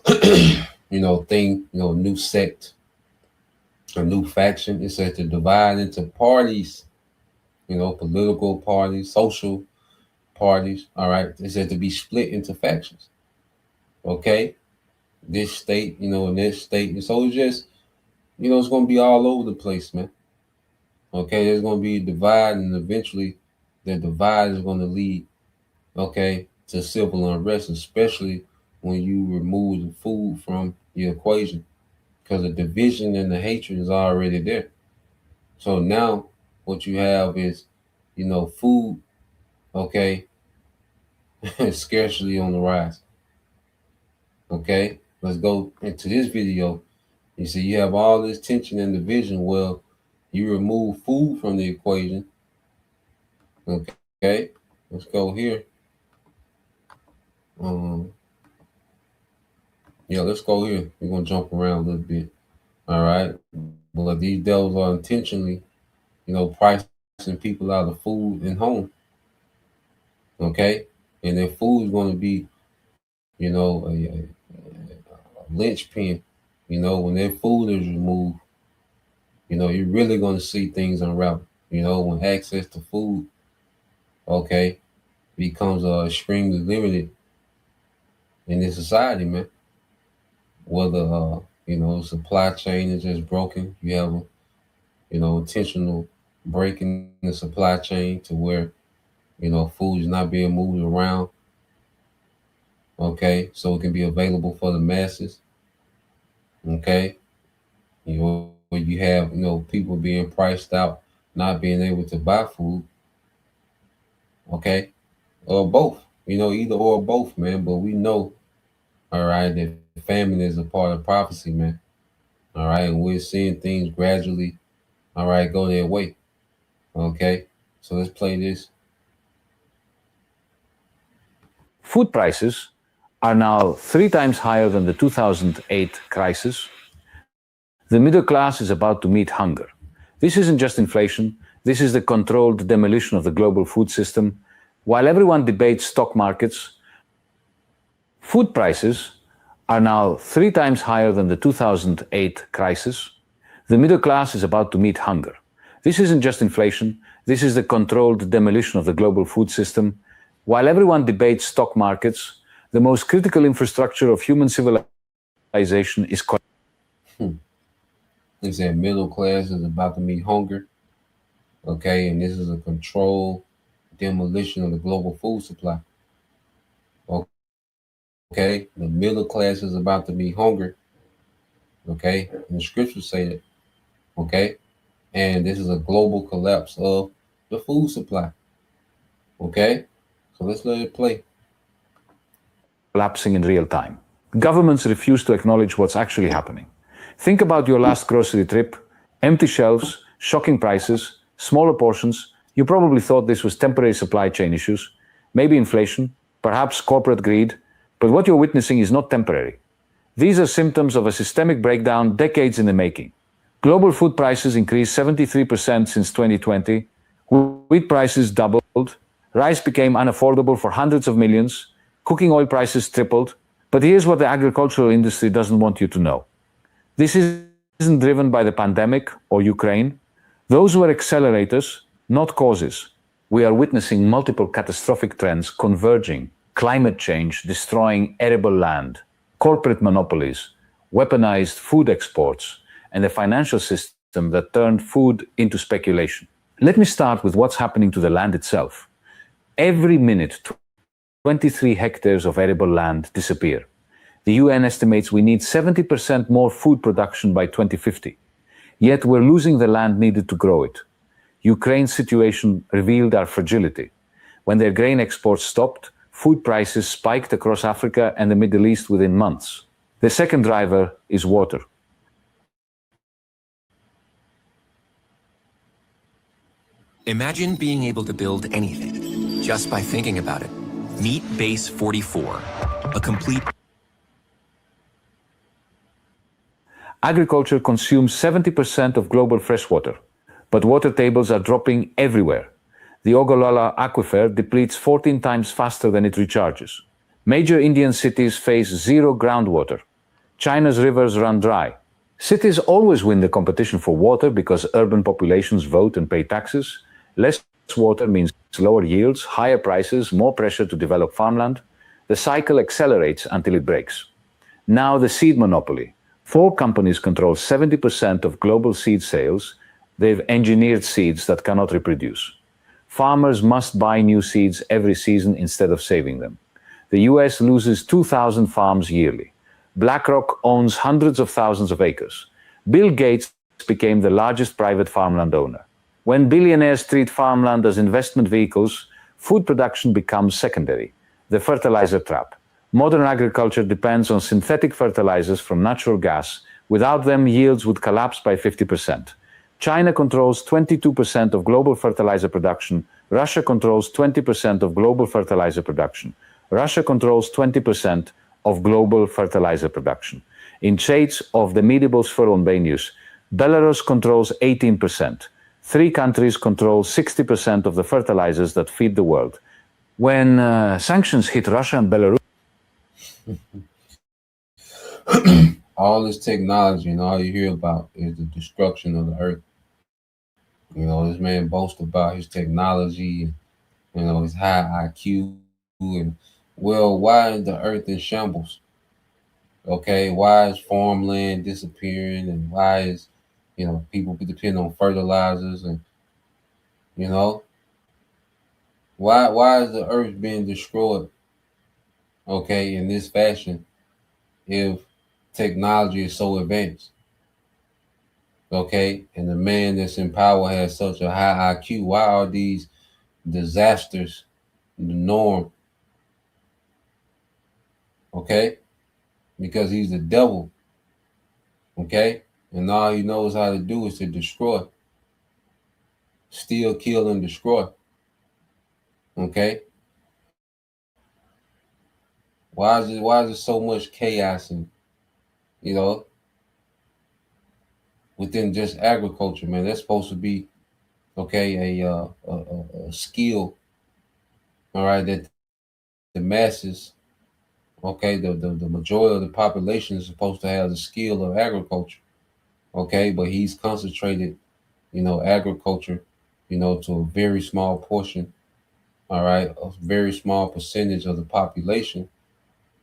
thing. New sect, a new faction. It says to divide into parties. Political parties, social parties. All right, it said to be split into factions. Okay, this state, and this state. And so it's just, it's going to be all over the place, man. Okay, there's going to be a divide, and eventually, the divide is going to lead, okay, to civil unrest, especially when you remove the food from the equation, because the division and the hatred is already there. So now, what you have is, food, okay, scarcity on the rise. Okay, let's go into this video. You see, you have all this tension and division. Well, you remove food from the equation. Okay, let's go here. Yeah, let's go here. We're gonna jump around a little bit. All right, but these devils are intentionally, pricing people out of food and home. Okay, and their food is going to be, a linchpin. When their food is removed, you're really going to see things unravel. When access to food, okay, becomes extremely limited in this society, man. Whether supply chain is just broken, you have a intentional break in the supply chain to where food is not being moved around. Okay, so it can be available for the masses. Okay, you have people being priced out, not being able to buy food. Okay, or both. Either or both, man. But we know, all right, that famine is a part of prophecy, man. All right, and we're seeing things gradually, all right, go their way. Okay, so let's play this. Food prices are now 3 times higher than the 2008 crisis. The middle class is about to meet hunger. This isn't just inflation, this is the controlled demolition of the global food system. While everyone debates stock markets, food prices are now 3 times higher than the 2008 crisis. The middle class is about to meet hunger. This isn't just inflation, this is the controlled demolition of the global food system. While everyone debates stock markets, the most critical infrastructure of human civilization is They said middle class is about to meet hunger. Okay, and this is a controlled demolition of the global food supply. Okay, the middle class is about to meet hunger. Okay, and the scriptures say that. Okay, and this is a global collapse of the food supply. Okay, so let's let it play. collapsing in real time. Governments refuse to acknowledge what's actually happening. Think about your last grocery trip. Empty shelves, shocking prices, smaller portions. You probably thought this was temporary supply chain issues, maybe inflation, perhaps corporate greed, but what you're witnessing is not temporary. These are symptoms of a systemic breakdown decades in the making. Global food prices increased 73% since 2020. Wheat prices doubled. Rice became unaffordable for hundreds of millions. Cooking oil prices tripled. But here's what the agricultural industry doesn't want you to know. This isn't driven by the pandemic or Ukraine. Those were accelerators, not causes. We are witnessing multiple catastrophic trends converging: climate change destroying arable land, corporate monopolies, weaponized food exports, and a financial system that turned food into speculation. Let me start with what's happening to the land itself. Every minute, 23 hectares of arable land disappear. The UN estimates we need 70% more food production by 2050. Yet we're losing the land needed to grow it. Ukraine's situation revealed our fragility. When their grain exports stopped, food prices spiked across Africa and the Middle East within months. The second driver is water. Imagine being able to build anything just by thinking about it. Meet Base 44, a complete... Agriculture consumes 70% of global freshwater, but water tables are dropping everywhere. The Ogallala aquifer depletes 14 times faster than it recharges. Major Indian cities face zero groundwater. China's rivers run dry. Cities always win the competition for water because urban populations vote and pay taxes. Less water means lower yields, higher prices, more pressure to develop farmland. The cycle accelerates until it breaks. Now the seed monopoly. 4 companies control 70% of global seed sales. They've engineered seeds that cannot reproduce. Farmers must buy new seeds every season instead of saving them. The US loses 2,000 farms yearly. BlackRock owns hundreds of thousands of acres. Bill Gates became the largest private farmland owner. When billionaires treat farmland as investment vehicles, food production becomes secondary, the fertilizer trap. Modern agriculture depends on synthetic fertilizers from natural gas. Without them, yields would collapse by 50%. China controls 22% of global fertilizer production. Russia controls 20% of global fertilizer production. Russia controls 20% of global fertilizer production. In shades of the medieval Sphyrolbanius, Belarus controls 18%. 3 countries control 60% of the fertilizers that feed the world. When sanctions hit Russia and Belarus, all this technology and all you hear about is the destruction of the earth. You know, this man boasts about his technology, you know, his high IQ, and well, why is the earth in shambles? Okay, why is farmland disappearing, and why is, you know, people depend on fertilizers, and you know, why is the earth being destroyed? Okay, in this fashion, if technology is so advanced. Okay, and the man that's in power has such a high IQ. Why are these disasters the norm? Okay, because he's the devil. Okay, and all he knows how to do is to destroy, steal, kill, and destroy. Okay, why is it so much chaos and, you know, within just agriculture, man? That's supposed to be, okay, a skill, all right, that the masses, okay, the majority of the population is supposed to have the skill of agriculture, okay, but he's concentrated, you know, agriculture, you know, to a very small portion, all right, a very small percentage of the population,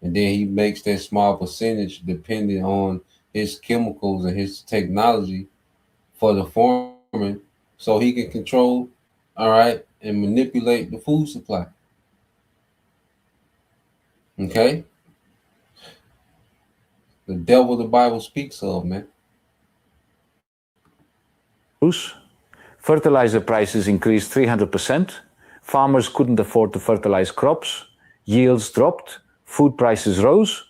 and then he makes that small percentage dependent on his chemicals and his technology for the farming, so he can control, all right, and manipulate the food supply. Okay, the devil the Bible speaks of, man. fertilizer prices increased 300%. Farmers couldn't afford to fertilize crops. Yields dropped. Food prices rose.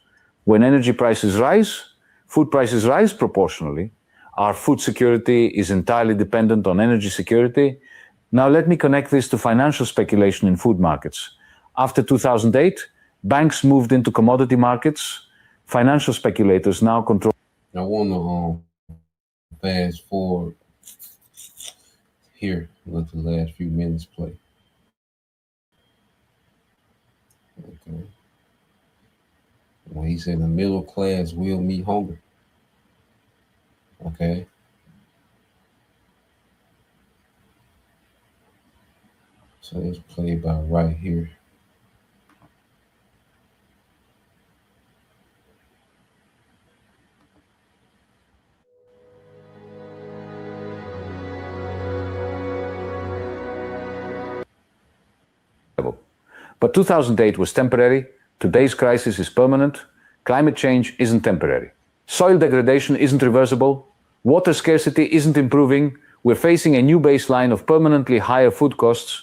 When energy prices rise, food prices rise proportionally. Our food security is entirely dependent on energy security. Now let me connect this to financial speculation in food markets. After 2008, banks moved into commodity markets. Financial speculators now control. I want to fast forward here, let the last few minutes play. Okay. When he said the middle class will meet hunger. Okay. So let's play about right here. But 2008 was temporary. Today's crisis is permanent. Climate change isn't temporary. Soil degradation isn't reversible. Water scarcity isn't improving. We're facing a new baseline of permanently higher food costs.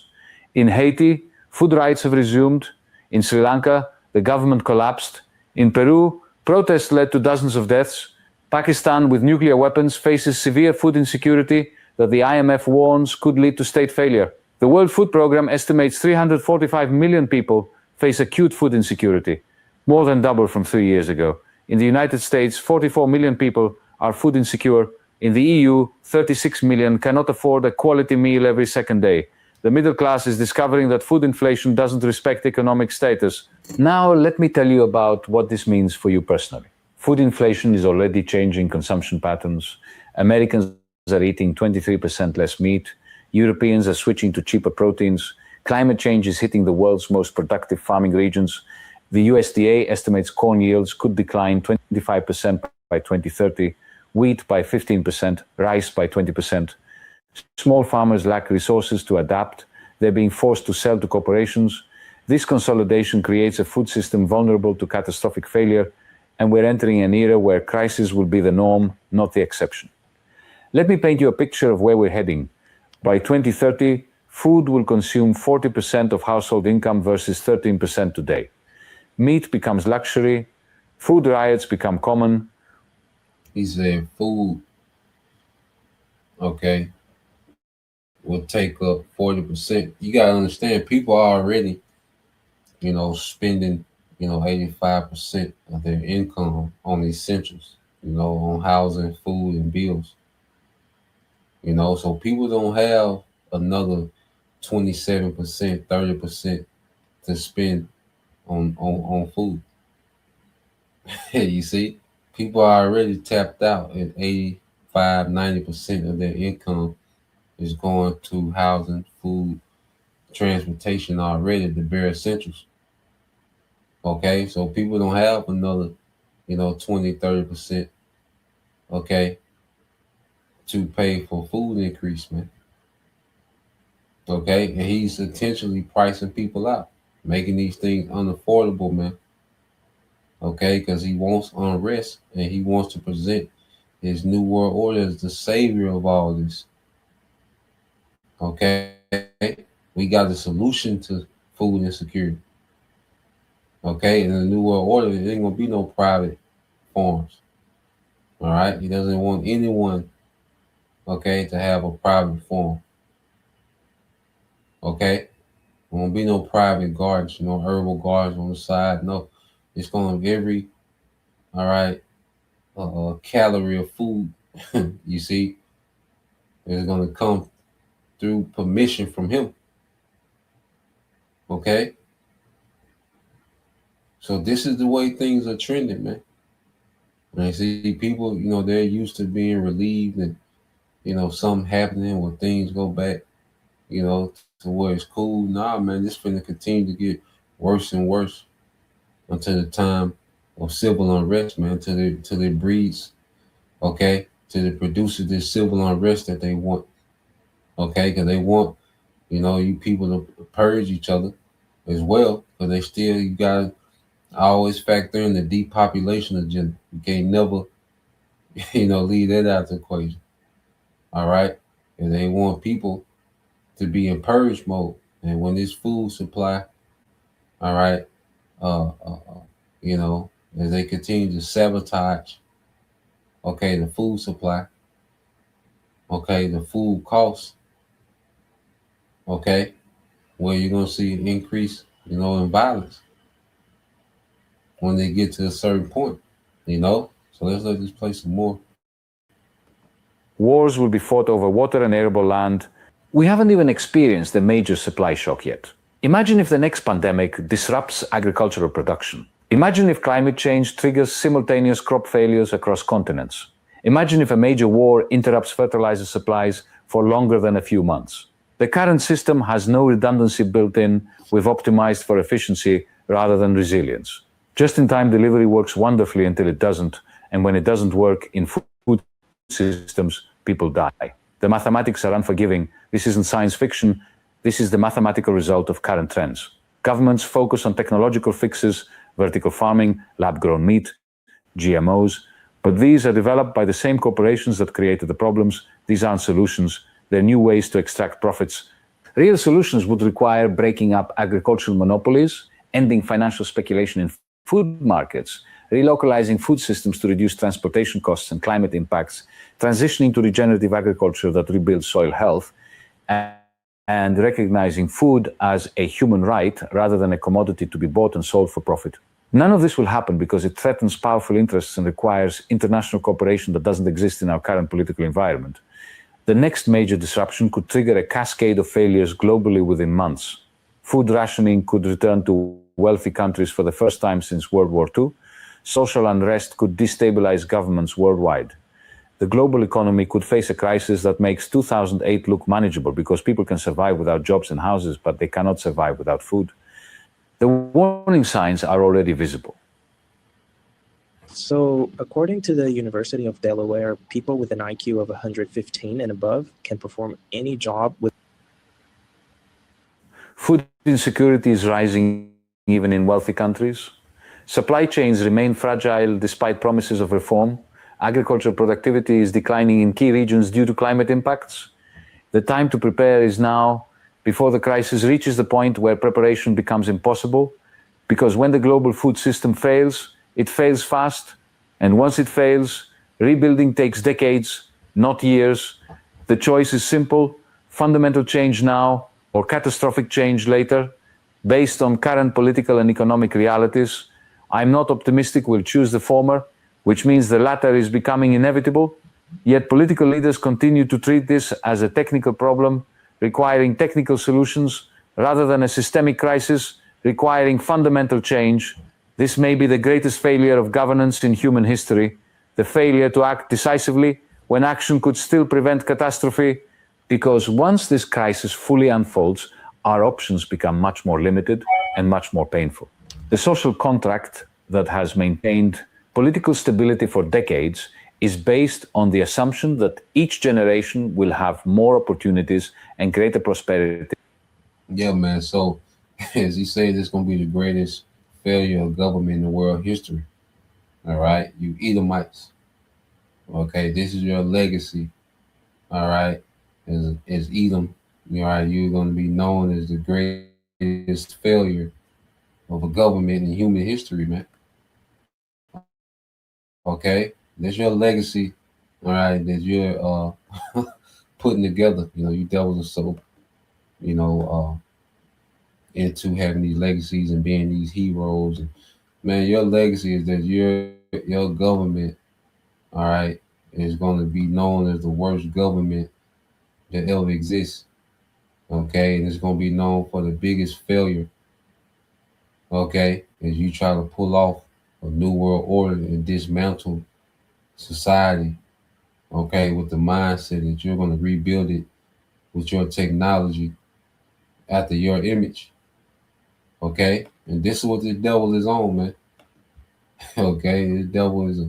In Haiti, food rights have resumed. In Sri Lanka, the government collapsed. In Peru, protests led to dozens of deaths. Pakistan, with nuclear weapons, faces severe food insecurity that the IMF warns could lead to state failure. The World Food Programme estimates 345 million people face acute food insecurity, more than double from 3 years ago. In the United States, 44 million people are food insecure. In the EU, 36 million cannot afford a quality meal every second day. The middle class is discovering that food inflation doesn't respect economic status. Now, let me tell you about what this means for you personally. Food inflation is already changing consumption patterns. Americans are eating 23% less meat. Europeans are switching to cheaper proteins. Climate change is hitting the world's most productive farming regions. The USDA estimates corn yields could decline 25% by 2030, wheat by 15%, rice by 20%. Small farmers lack resources to adapt. They're being forced to sell to corporations. This consolidation creates a food system vulnerable to catastrophic failure, and we're entering an era where crisis will be the norm, not the exception. Let me paint you a picture of where we're heading. By 2030, food will consume 40% of household income versus 13% today. Meat becomes luxury. Food riots become common. He said food, okay, will take up 40%. You gotta understand, people are already, spending, 85% of their income on essentials, on housing, food, and bills. So people don't have another 27%, 30% to spend on food. You see, people are already tapped out at 85, 90% of their income is going to housing, food, transportation already, the bare essentials. Okay, so people don't have another, 20, 30%, okay, to pay for food increase, man. Okay, and he's intentionally pricing people out, making these things unaffordable, man. Okay, because he wants unrest and he wants to present his new world order as the savior of all this. Okay, we got a solution to food insecurity. Okay, in the new world order, there ain't gonna be no private farms. All right, he doesn't want anyone, okay, to have a private farm. Okay, there won't be no private gardens, herbal gardens on the side. No, it's gonna be every, all right, calorie of food, you see, is gonna come through permission from him. Okay, so this is the way things are trending, man. And I see people, they're used to being relieved and, something happening when things go back, to where it's cool. Nah, man, this finna continue to get worse and worse until the time of civil unrest, man, till it breeds, okay, till it produces this civil unrest that they want, okay, because they want, you people to purge each other as well, because you gotta always factor in the depopulation agenda. You can't never, leave that out of the equation. All right. And they want people to be in purge mode. And when this food supply, all right, as they continue to sabotage, okay, the food supply, okay, the food costs, okay, where you're gonna see an increase, in violence when they get to a certain point, So let's let this play some more. Wars will be fought over water and arable land. We haven't even experienced a major supply shock yet. Imagine if the next pandemic disrupts agricultural production. Imagine if climate change triggers simultaneous crop failures across continents. Imagine if a major war interrupts fertilizer supplies for longer than a few months. The current system has no redundancy built in. We've optimized for efficiency rather than resilience. Just-in-time delivery works wonderfully until it doesn't, and when it doesn't work in food systems, people die. The mathematics are unforgiving. This isn't science fiction. This is the mathematical result of current trends. Governments focus on technological fixes, vertical farming, lab-grown meat, GMOs, but these are developed by the same corporations that created the problems. These aren't solutions. They're new ways to extract profits. Real solutions would require breaking up agricultural monopolies, ending financial speculation in food markets, relocalizing food systems to reduce transportation costs and climate impacts, transitioning to regenerative agriculture that rebuilds soil health, and recognizing food as a human right rather than a commodity to be bought and sold for profit. None of this will happen because it threatens powerful interests and requires international cooperation that doesn't exist in our current political environment. The next major disruption could trigger a cascade of failures globally within months. Food rationing could return to wealthy countries for the first time since World War II. Social unrest could destabilize governments worldwide. The global economy could face a crisis that makes 2008 look manageable because people can survive without jobs and houses, but they cannot survive without food. The warning signs are already visible. So, according to the University of Delaware, people with an IQ of 115 and above can perform any job with. Food insecurity is rising even in wealthy countries. Supply chains remain fragile despite promises of reform. Agricultural productivity is declining in key regions due to climate impacts. The time to prepare is now, before the crisis reaches the point where preparation becomes impossible. because when the global food system fails, it fails fast. And once it fails, rebuilding takes decades, not years. The choice is simple: fundamental change now or catastrophic change later. Based on current political and economic realities, I'm not optimistic we'll choose the former, which means the latter is becoming inevitable. Yet political leaders continue to treat this as a technical problem requiring technical solutions rather than a systemic crisis requiring fundamental change. This may be the greatest failure of governance in human history, the failure to act decisively when action could still prevent catastrophe, because once this crisis fully unfolds, our options become much more limited and much more painful. The social contract that has maintained political stability for decades is based on the assumption that each generation will have more opportunities and greater prosperity. Yeah, man. So, as he said, it's going to be the greatest failure of government in world history. All right. You Edomites. Okay. This is your legacy. All right. As Edom, all right, you're going to be known as the greatest failure of a government in human history, man. Okay. That's your legacy. All right. That you're putting together. You devils are so, into having these legacies and being these heroes. And man, your legacy is that your government, all right, is going to be known as the worst government that ever exists. Okay, and it's going to be known for the biggest failure. Okay, as you try to pull off a new world order and dismantle society. Okay, with the mindset that you're going to rebuild it with your technology after your image. Okay, and this is what the devil is on, man. Okay, the devil is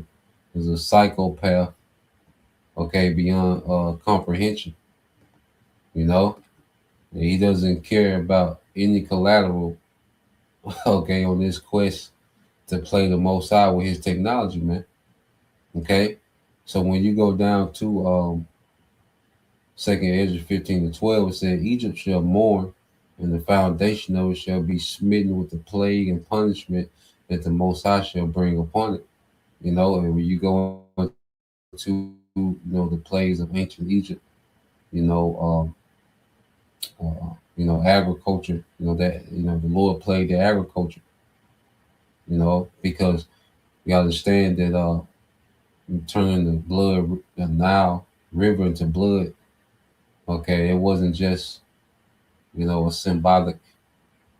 a psychopath. Okay, beyond comprehension. And he doesn't care about any collateral. Okay, on this quest to play the most high with his technology, man. Okay, so when you go down to Second Ezra 15-12, it said, Egypt shall mourn, and the foundation of it shall be smitten with the plague and punishment that the Most High shall bring upon it. And when you go to the plagues of ancient Egypt, agriculture, the Lord plagued the agriculture, because you understand that you turn the Nile River into blood. Okay, it wasn't just a symbolic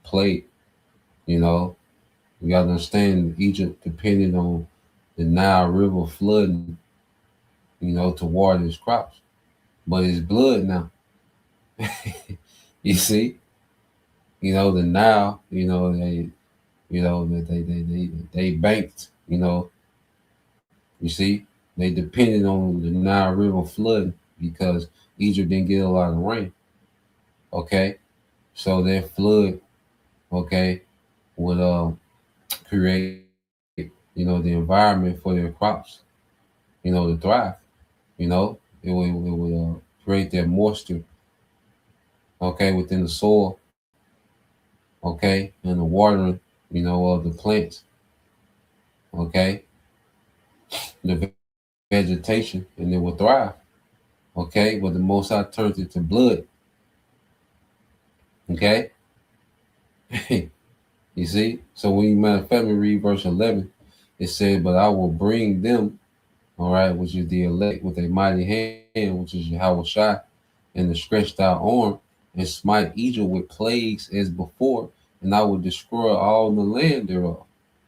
plague. You gotta understand Egypt depended on the Nile River flooding, to water its crops. But it's blood now. You see? The Nile, they banked, you see, they depended on the Nile River flooding because Egypt didn't get a lot of rain. Okay. So that flood, okay, would create, the environment for their crops, to thrive. It would create that moisture, okay, within the soil, okay, and the watering, of the plants, okay, the vegetation, and it will thrive, okay. But the Most High turns it to blood, okay. You see, so when you matter of fact, read verse 11, it said, "But I will bring them, all right, which is the elect, with a mighty hand, which is Yahweh Shai, and the stretched out arm, and smite Egypt with plagues as before, and I will destroy all the land thereof."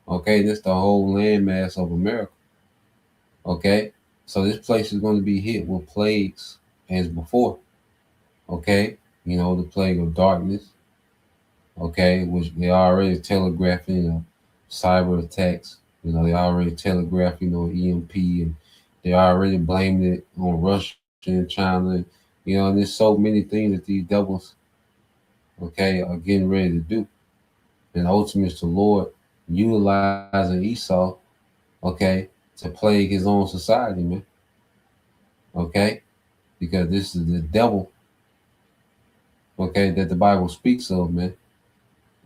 Okay, that's the whole landmass of America. Okay, so this place is going to be hit with plagues as before. Okay, the plague of darkness. Okay, which they already telegraphing, cyber attacks. They already telegraphed, EMP, and they already blamed it on Russia and China. And there's so many things that these devils, okay, are getting ready to do. And ultimately, it's the Lord utilizing Esau, okay, to plague his own society, man. Okay, because this is the devil, okay, that the Bible speaks of, man.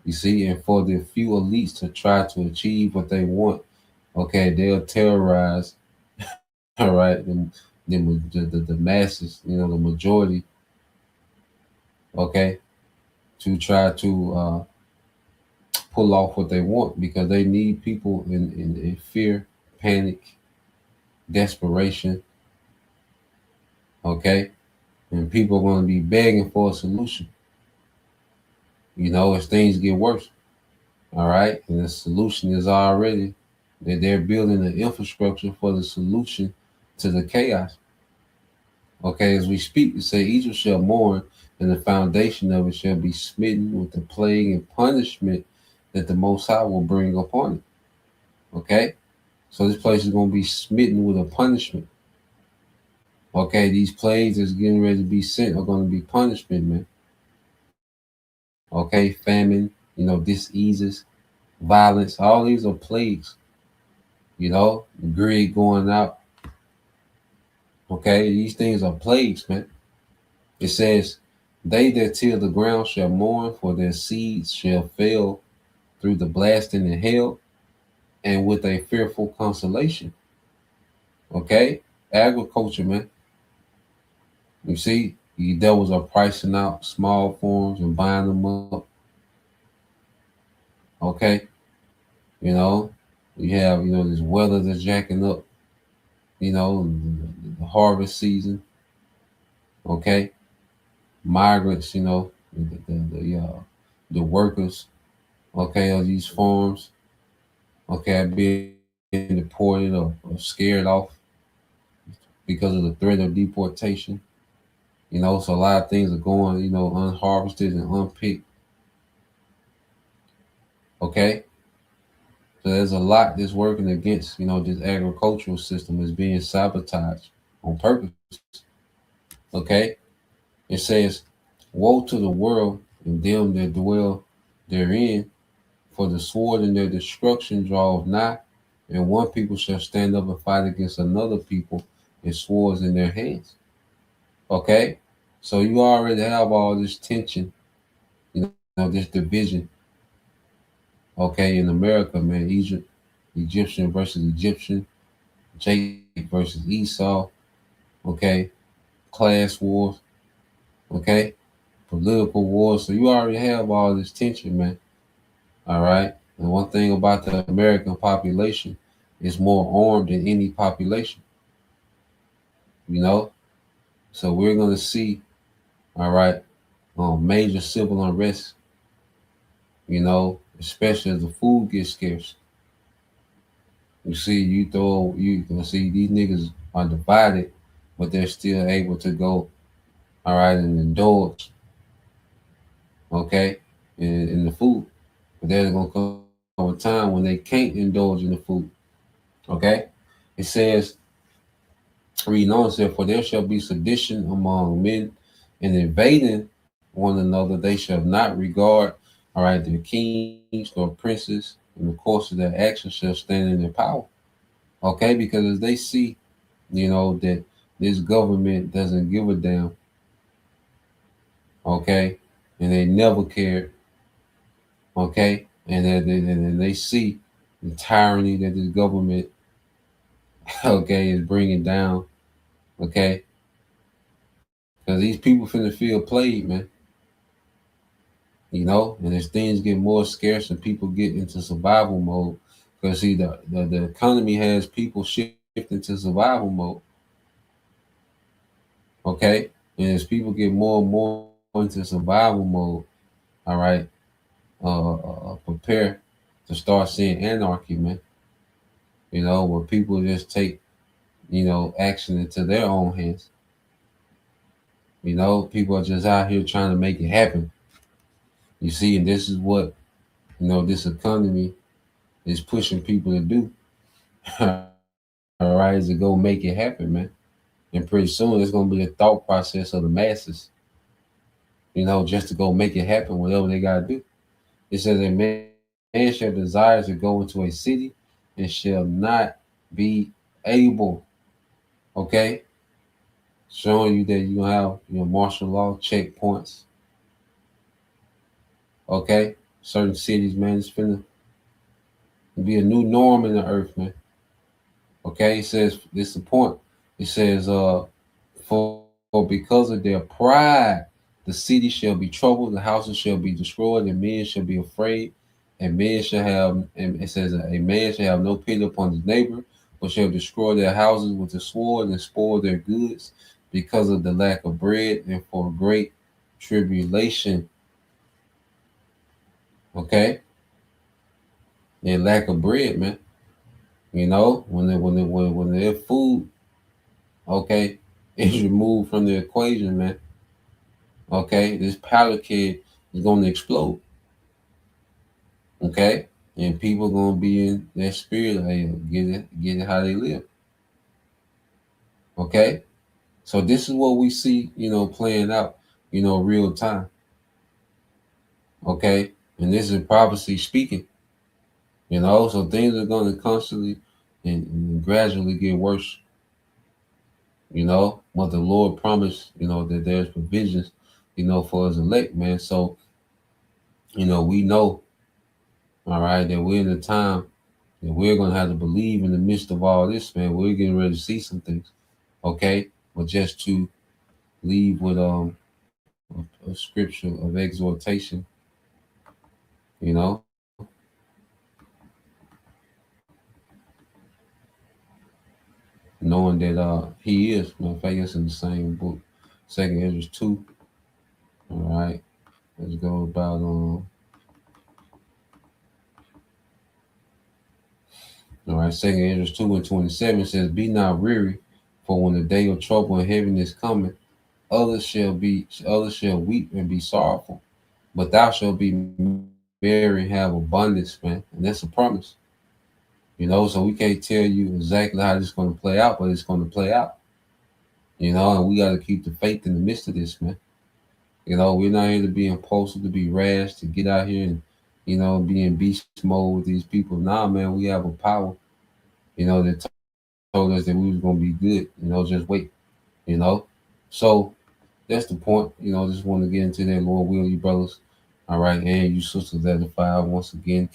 You see, and for the few elites to try to achieve what they want, okay, they'll terrorize, all right, the masses, the majority, okay, to try to pull off what they want because they need people in fear, panic, desperation, okay, and people are going to be begging for a solution, as things get worse, all right, and the solution is already that they're building an infrastructure for the solution to the chaos. Okay, as we speak, it say Egypt shall mourn, and the foundation of it shall be smitten with the plague and punishment that the Most High will bring upon it. Okay, so this place is going to be smitten with a punishment. Okay, these plagues that's getting ready to be sent are going to be punishment, man. Okay, famine, diseases, violence, all these are plagues. Greed going out. Okay, these things are plagues, man. It says, they that till the ground shall mourn, for their seeds shall fail through the blasting and hail, and with a fearful consolation. Okay? Agriculture, man. You see, the devils are pricing out small farms and buying them up. Okay? You have, this weather that's jacking up, the harvest season. Okay? Migrants, the workers, okay, of these farms, okay, being deported or scared off because of the threat of deportation. So a lot of things are going, unharvested and unpicked. Okay. So there's a lot that's working against, this agricultural system is being sabotaged on purpose. Okay. It says, woe to the world and them that dwell therein, for the sword in their destruction draweth nigh, and one people shall stand up and fight against another people, and swords in their hands. Okay? So you already have all this tension, this division, okay, in America, man. Egyptian versus Egyptian, Jacob versus Esau, okay, class wars, okay, political wars. So you already have all this tension, man. All right. And one thing about the American population is more armed than any population, So we're going to see, all right, major civil unrest, especially as the food gets scarce. You see, you can see these niggas are divided, but they're still able to go, all right, and indulge, okay, in the food. But there's going to come a time when they can't indulge in the food, okay? It says, reading on, said, for there shall be sedition among men, and invading one another, they shall not regard, all right, their kings nor princes, and the course of their actions shall stand in their power. Okay, because as they see, that this government doesn't give a damn, okay, and they never cared, okay, and then they see the tyranny that this government, okay, is bringing down, okay, because these people finna feel played, man. And as things get more scarce and people get into survival mode, because see, the economy has people shifting to survival mode. Okay. And as people get more and more into survival mode, all right, prepare to start seeing anarchy, man. Where people just take, action into their own hands. People are just out here trying to make it happen. You see, and this is what, this economy is pushing people to do. All right, is to go make it happen, man. And pretty soon it's gonna be a thought process of the masses, just to go make it happen, whatever they gotta do. It says a man shall desire to go into a city and shall not be able. Okay, showing you that you have your martial law checkpoints. Okay, certain cities, man. It's finna be a new norm in the earth, man. Okay, it says this is the point. It says, for because of their pride, the city shall be troubled, the houses shall be destroyed, and men shall be afraid, and men shall have, and it says, a man shall have no pity upon his neighbor, but shall destroy their houses with the sword and spoil their goods because of the lack of bread and for great tribulation. Okay, and lack of bread, man. You know, when their food, okay, is removed from the equation, man. Okay, this powder keg is going to explode. Okay, and people going to be in their spirit, like, get it how they live. Okay, so this is what we see, playing out, real time. Okay, and this is prophecy speaking. So things are going to constantly and gradually get worse. But the Lord promised, that there's provisions, for his elect, man. So, we know, all right, that we're in a time that we're going to have to believe in the midst of all this, man. We're getting ready to see some things, okay? But just to leave with a scripture of exhortation, you know, knowing that he is, matter of fact, it's in the same book, 2 Ezra 2, all right? Let's go about all right, 2 Ezra 2 and 27 says, Be not weary, for when the day of trouble and heaviness cometh, others shall weep and be sorrowful, but thou shalt be merry and have abundance, man. And that's a promise. So we can't tell you exactly how this is going to play out, but it's going to play out. And we got to keep the faith in the midst of this, man. We're not here to be impulsive, to be rash, to get out here and, be in beast mode with these people. Nah, man, we have a power, that told us that we was going to be good, just wait, So that's the point, just want to get into that, Lord will, you brothers. All right, and you sisters that are once again,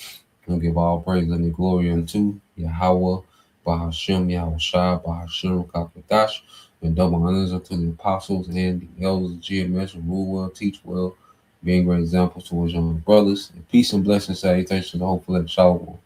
and give all praise and glory unto Yahweh, Bahashem, Yahweh Shai, Bahashem, Kakadash, and double honors unto the apostles and the elders of GMS who rule well, teach well, being great examples towards young brothers. And peace and blessings, salutations to the hopeful and shalom.